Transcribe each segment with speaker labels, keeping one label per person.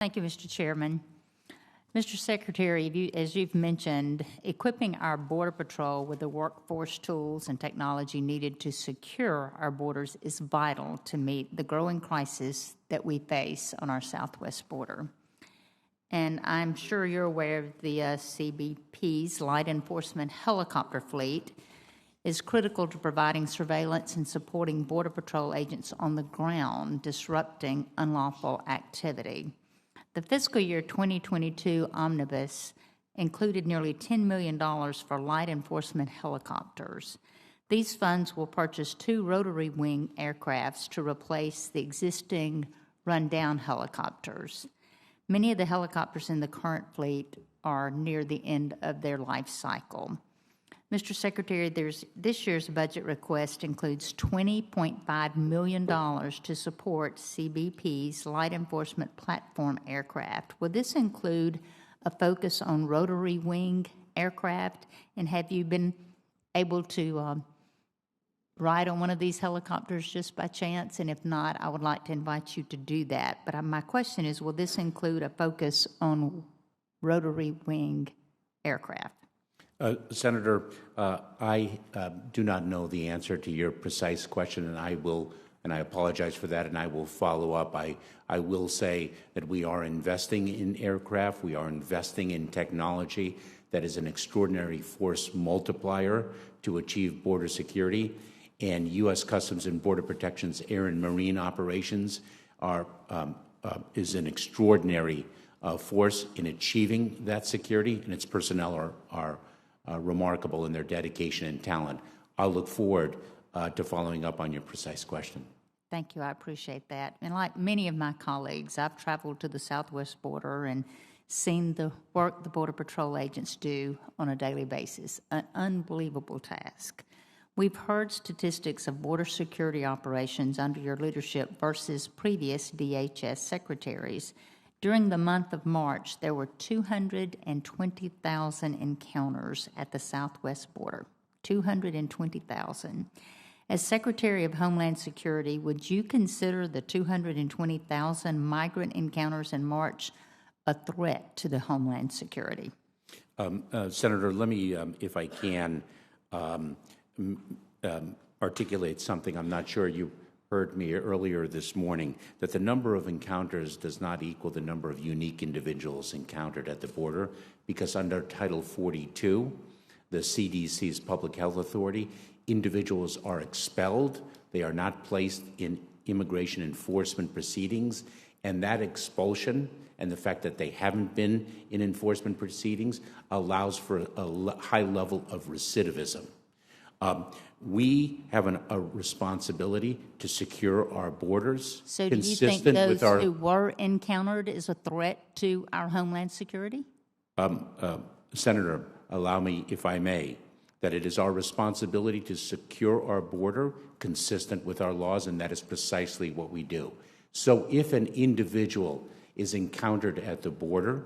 Speaker 1: Thank you, Mr. Chairman. Mr. Secretary, as you've mentioned, equipping our Border Patrol with the workforce tools and technology needed to secure our borders is vital to meet the growing crisis that we face on our southwest border. And I'm sure you're aware of the CBP's light enforcement helicopter fleet is critical to providing surveillance and supporting Border Patrol agents on the ground, disrupting unlawful activity. The fiscal year 2022 omnibus included nearly $10 million for light enforcement helicopters. These funds will purchase 2 rotary wing aircrafts to replace the existing rundown helicopters. Many of the helicopters in the current fleet are near the end of their life cycle. Mr. Secretary, this year's budget request includes $20.5 million to support CBP's light enforcement platform aircraft. Will this include a focus on rotary wing aircraft? And have you been able to ride on one of these helicopters just by chance? And if not, I would like to invite you to do that. But my question is, will this include a focus on rotary wing aircraft?
Speaker 2: Senator, I do not know the answer to your precise question, and I apologize for that, and I will follow up. I will say that we are investing in aircraft. We are investing in technology that is an extraordinary force multiplier to achieve border security. And U.S. Customs and Border Protection's air and marine operations is an extraordinary force in achieving that security, and its personnel are remarkable in their dedication and talent. I'll look forward to following up on your precise question.
Speaker 1: Thank you. I appreciate that. And like many of my colleagues, I've traveled to the southwest border and seen the work the Border Patrol agents do on a daily basis, an unbelievable task. We've heard statistics of border security operations under your leadership versus previous DHS secretaries. During the month of March, there were 220,000 encounters at the southwest border, 220,000. As Secretary of Homeland Security, would you consider the 220,000 migrant encounters in March a threat to the Homeland Security?
Speaker 2: Senator, let me, if I can, articulate something. I'm not sure you heard me earlier this morning, that the number of encounters does not equal the number of unique individuals encountered at the border, because under Title 42, the CDC's Public Health Authority, individuals are expelled. They are not placed in immigration enforcement proceedings, and that expulsion and the fact that they haven't been in enforcement proceedings allows for a high level of recidivism. We have a responsibility to secure our borders.
Speaker 1: So do you think those who were encountered is a threat to our Homeland Security?
Speaker 2: Senator, allow me, if I may, that it is our responsibility to secure our border consistent with our laws, and that is precisely what we do. So if an individual is encountered at the border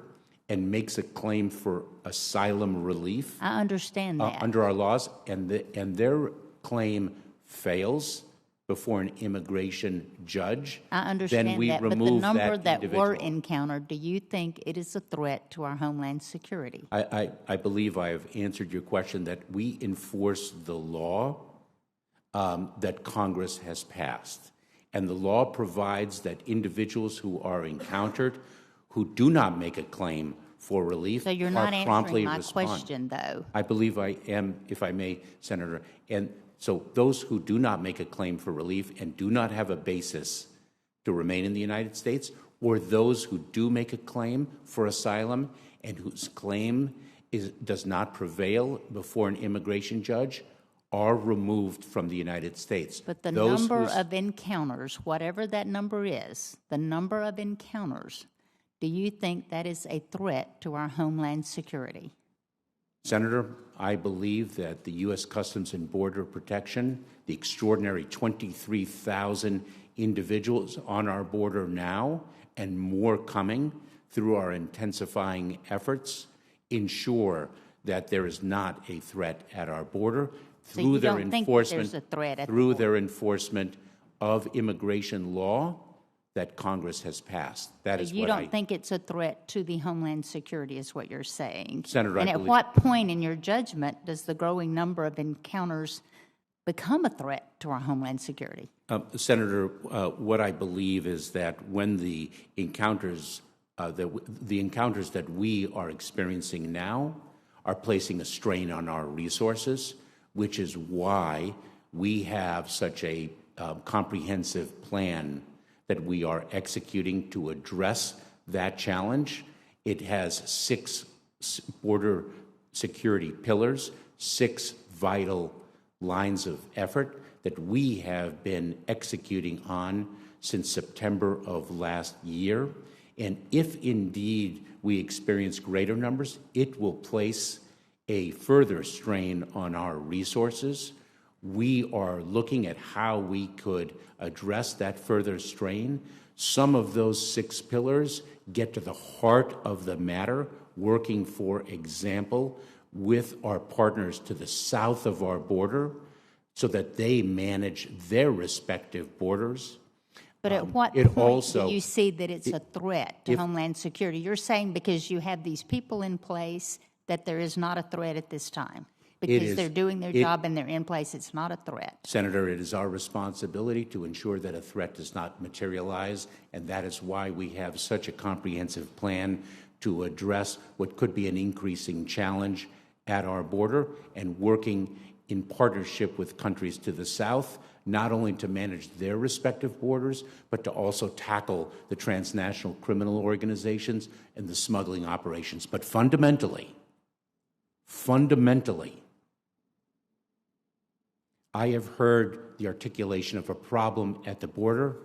Speaker 2: and makes a claim for asylum relief,
Speaker 1: I understand that,
Speaker 2: under our laws, and their claim fails before an immigration judge,
Speaker 1: I understand
Speaker 2: then we
Speaker 1: that,
Speaker 2: remove
Speaker 1: but the number that
Speaker 2: individual.
Speaker 1: were encountered, do you think it is a threat to our Homeland Security?
Speaker 2: I believe I have answered your question, that we enforce the law that Congress has passed. And the law provides that individuals who are encountered who do not make a claim for relief
Speaker 1: so you're not
Speaker 2: promptly
Speaker 1: answering my
Speaker 2: respond.
Speaker 1: question, though.
Speaker 2: I believe I am, if I may, Senator. And so those who do not make a claim for relief and do not have a basis to remain in the United States, or those who do make a claim for asylum and whose claim does not prevail before an immigration judge, are removed from the United States.
Speaker 1: But the number of encounters, whatever that number is, the number of encounters, do you think that is a threat to our Homeland Security?
Speaker 2: Senator, I believe that the U.S. Customs and Border Protection, the extraordinary 23,000 individuals on our border now and more coming through our intensifying efforts, ensure that there is not a threat at our border through their enforcement of immigration law that Congress has passed. That is
Speaker 1: You
Speaker 2: what
Speaker 1: don't think it's a threat to the Homeland Security is what you're saying.
Speaker 2: Senator,
Speaker 1: and
Speaker 2: I
Speaker 1: at
Speaker 2: believe,
Speaker 1: what point in your judgment does the growing number of encounters become a threat to our Homeland Security?
Speaker 2: Senator, what I believe is that when the encounters that we are experiencing now are placing a strain on our resources, which is why we have such a comprehensive plan that we are executing to address that challenge. It has 6 border security pillars, 6 vital lines of effort that we have been executing on since September of last year. And if indeed we experience greater numbers, it will place a further strain on our resources. We are looking at how we could address that further strain. Some of those 6 pillars get to the heart of the matter, working, for example, with our partners to the south of our border so that they manage their respective borders.
Speaker 1: But at what point do you see that it's a threat to Homeland Security? You're saying because you have these people in place that there is not a threat at this time? Because they're doing their job and they're in place, it's not a threat.
Speaker 2: Senator, it is our responsibility to ensure that a threat does not materialize, and that is why we have such a comprehensive plan to address what could be an increasing challenge at our border, and working in partnership with countries to the south, not only to manage their respective borders, but to also tackle the transnational criminal organizations and the smuggling operations. But fundamentally, I have heard the articulation of a problem at the border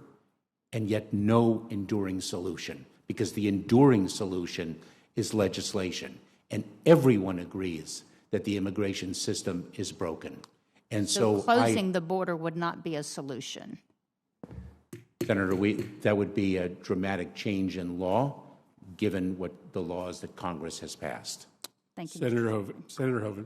Speaker 2: and yet no enduring solution, because the enduring solution is legislation. And everyone agrees that the immigration system is broken. And so
Speaker 1: closing the border would not be a solution.
Speaker 2: Senator, that would be a dramatic change in law, given what the laws that Congress has passed.
Speaker 1: Thank you.
Speaker 3: Senator Hoven.